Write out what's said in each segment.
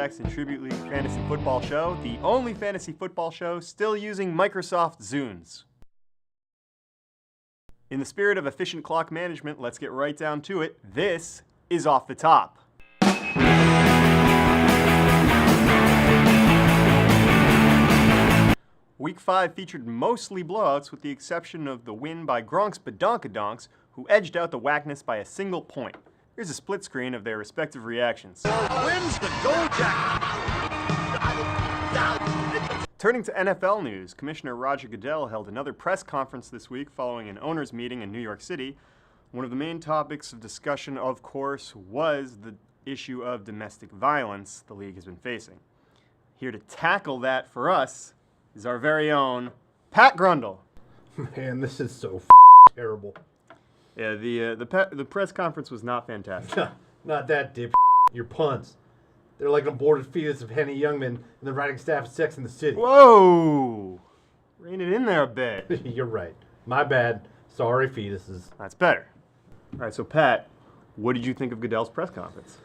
Quarterbacks and Tribute League Fantasy Football Show, the only fantasy football show still using Microsoft Zunes. In the spirit of efficient clock management, let's get right down to it. This is Off the Top. Week 5 featured mostly blowouts with the exception of the win by Gronk's Badonkadonks, who edged out the Whackness by a single point. Here's a split screen of their respective reactions. Wins the Gold Jacket. Turning to NFL news, Commissioner Roger Goodell held another press conference this week following an owners' meeting in New York City. One of the main topics of discussion, of course, was the issue of domestic violence the league has been facing. Here to tackle that for us is our very own Pat Grundle. Man, this is so terrible. Yeah, the press conference was not fantastic. Not that dip. Your punts. They're like an aborted fetus of Henny Youngman and the writing staff of Sex and the City. Whoa! Rein it in there a bit. You're right. My bad. Sorry, fetuses. That's better. All right, so Pat, what did you think of Goodell's press conference?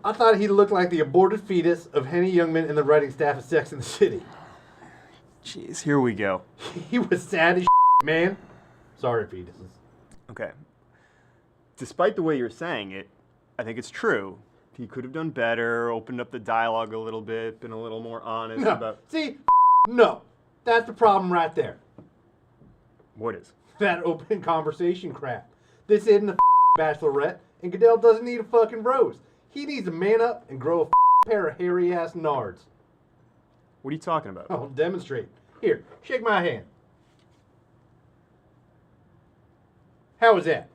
I thought he looked like the aborted fetus of Henny Youngman and the writing staff of Sex and the City. Jeez, here we go. He was sad as man. Sorry, fetuses. Okay. Despite the way you're saying it, I think it's true. He could have done better, opened up the dialogue a little bit, been a little more honest No. about... See? No. That's the problem right there. What is? That open conversation crap. This isn't a bachelorette, and Goodell doesn't need a fucking rose. He needs to man up and grow a pair of hairy-ass nards. What are you talking about? I'll demonstrate. Here, shake my hand. How was that?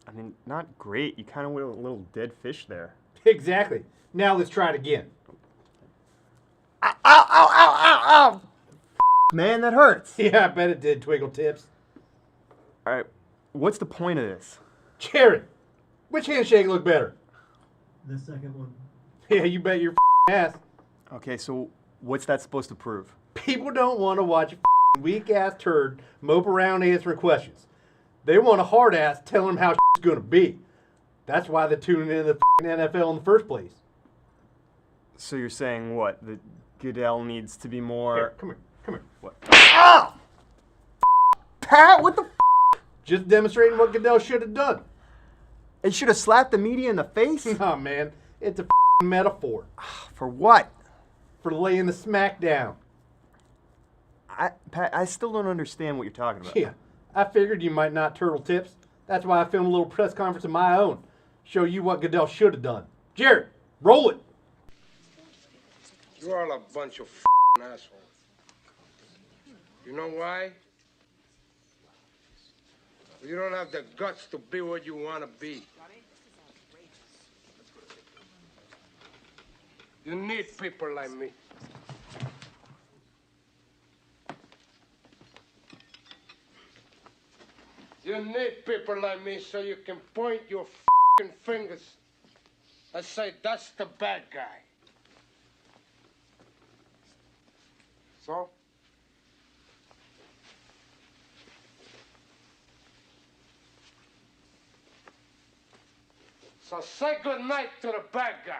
I mean, not great. You kind of went a little dead fish there. Exactly. Now let's try it again. Ow, ow, ow, ow, ow! Man, that hurts. Yeah, I bet it did, Twiggle Tips. All right, what's the point of this? Jared, which handshake looked better? The second one. Yeah, you bet your ass. Okay, so what's that supposed to prove? People don't want to watch a weak-ass turd mope around answering questions. They want a hard-ass telling them how it's going to be. That's why they're tuning into the NFL in the first place. So you're saying what? That Goodell needs to be more... Here, come here. What? Ow! Pat, what the Just demonstrating what Goodell should have done. He should have slapped the media in the face? Nah, man. It's a metaphor For what? for laying the smack down. Pat, I still don't understand what you're talking about. Yeah, I figured you might not, Turtle Tips. That's why I filmed a little press conference of my own. Show you what Goodell should have done. Jared, roll it. You're all a bunch of assholes. You know why? You don't have the guts to be what you want to be. You need people like me. You need people like me so you can point your fingers and say, that's the bad guy. So? So say good night to the bad guy.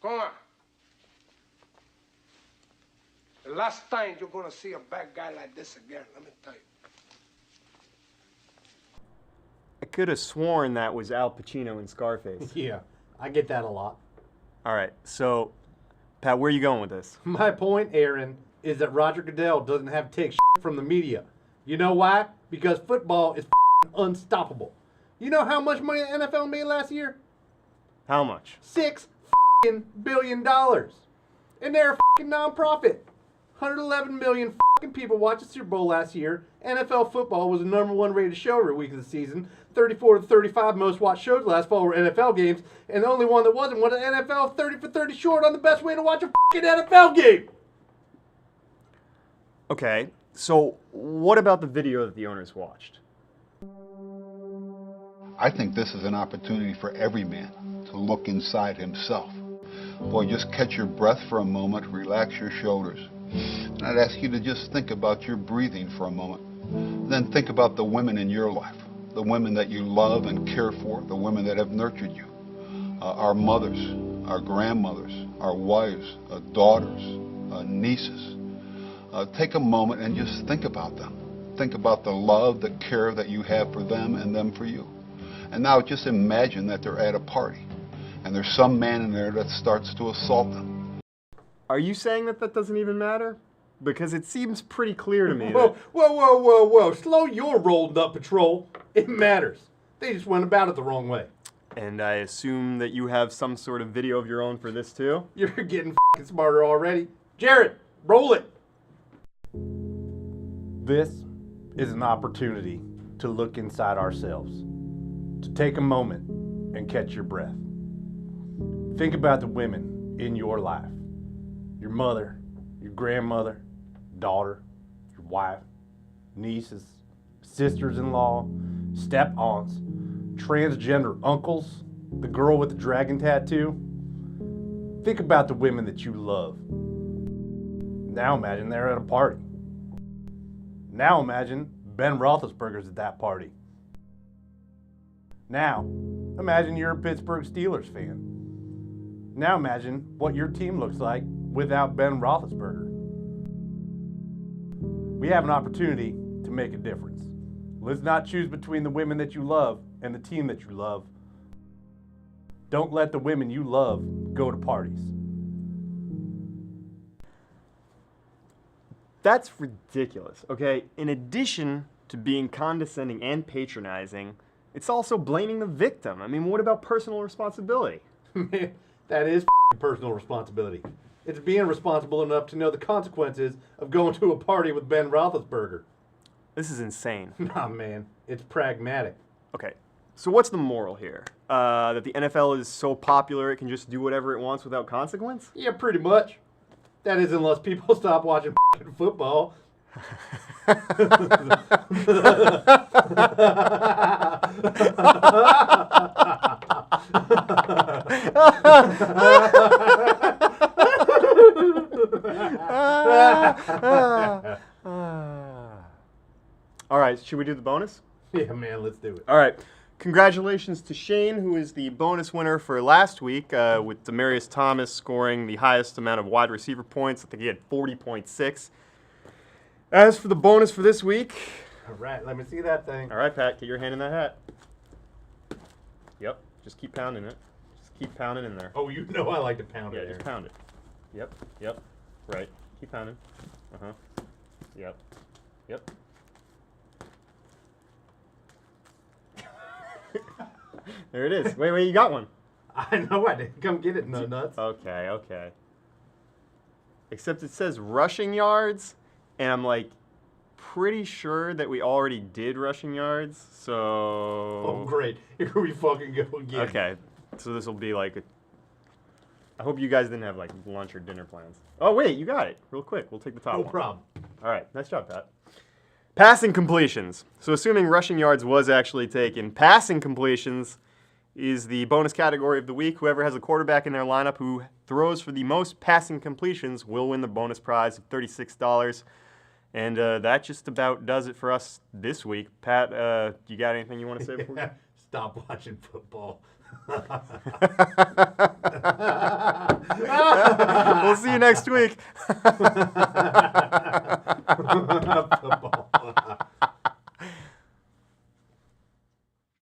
Come on. The last time you're gonna see a bad guy like this again, let me tell you. I could have sworn that was Al Pacino in Scarface. Yeah, I get that a lot. All right, so, Pat, where are you going with this? My point, Aaron, is that Roger Goodell doesn't have to take shit from the media. You know why? Because football is unstoppable. You know how much money the NFL made last year? How much? $6 billion. And they're a nonprofit. 111 million people watched the Super Bowl last year. NFL football was the #1 rated show every week of the season. 34 to 35 most watched shows last fall were NFL games, and the only one that wasn't was an NFL 30 for 30 short on the best way to watch a NFL game. Okay, so what about the video that the owners watched? I think this is an opportunity for every man to look inside himself. Boy, just catch your breath for a moment, relax your shoulders. And I'd ask you to just think about your breathing for a moment. Then think about the women in your life, the women that you love and care for, the women that have nurtured you, our mothers, our grandmothers, our wives, daughters, nieces. Take a moment and just think about them. Think about the love, the care that you have for them and them for you. And now just imagine that they're at a party and there's some man in there that starts to assault them. Are you saying that that doesn't even matter? Because it seems pretty clear to me Whoa, that... whoa. Slow your rolled up patrol. It matters. They just went about it the wrong way. And I assume that you have some sort of video of your own for this too? You're getting f***ing smarter already. Jared, roll it. This is an opportunity to look inside ourselves, to take a moment and catch your breath. Think about the women in your life. Your mother, your grandmother, daughter, your wife, nieces, sisters-in-law, step-aunts, transgender uncles, the girl with the dragon tattoo. Think about the women that you love. Now imagine they're at a party. Now imagine Ben Roethlisberger's at that party. Now imagine you're a Pittsburgh Steelers fan. Now imagine what your team looks like without Ben Roethlisberger. We have an opportunity to make a difference. Let's not choose between the women that you love and the team that you love. Don't let the women you love go to parties. That's ridiculous, okay? In addition to being condescending and patronizing, it's also blaming the victim. I mean, what about personal responsibility? That is personal responsibility. It's being responsible enough to know the consequences of going to a party with Ben Roethlisberger. This is insane. Nah, man. It's pragmatic. Okay, so what's the moral here? That the NFL is so popular it can just do whatever it wants without consequence? Yeah, pretty much. That is, unless people stop watching football. All right, should we do the bonus? Yeah, man, let's do it. All right. Congratulations to Shane, who is the bonus winner for last week, with Demaryius Thomas scoring the highest amount of wide receiver points. I think he had 40.6. As for the bonus for this week... All right, let me see that thing. All right, Pat, get your hand in that hat. Yep, just keep pounding it. Just keep pounding in there. Oh, you know I like to pound Yeah, it. just pound it. Yep. Right. Keep pounding. Uh-huh. Yep. There it is. Wait, you got one. I know I didn't come get it, no nuts. Okay. Except it says rushing yards, and I'm like pretty sure that we already did rushing yards, so... Oh, great. Here we fucking go again. Okay, so this will be like a... I hope you guys didn't have like lunch or dinner plans. Oh, wait, you got it. Real quick, we'll take the top No one. problem. All right, nice job, Pat. Passing completions. So assuming rushing yards was actually taken, passing completions is the bonus category of the week. Whoever has a quarterback in their lineup who throws for the most passing completions will win the bonus prize of $36. And that just about does it for us this week. Pat, you got anything you want to say before we... Stop watching football. We'll see you next week. Football.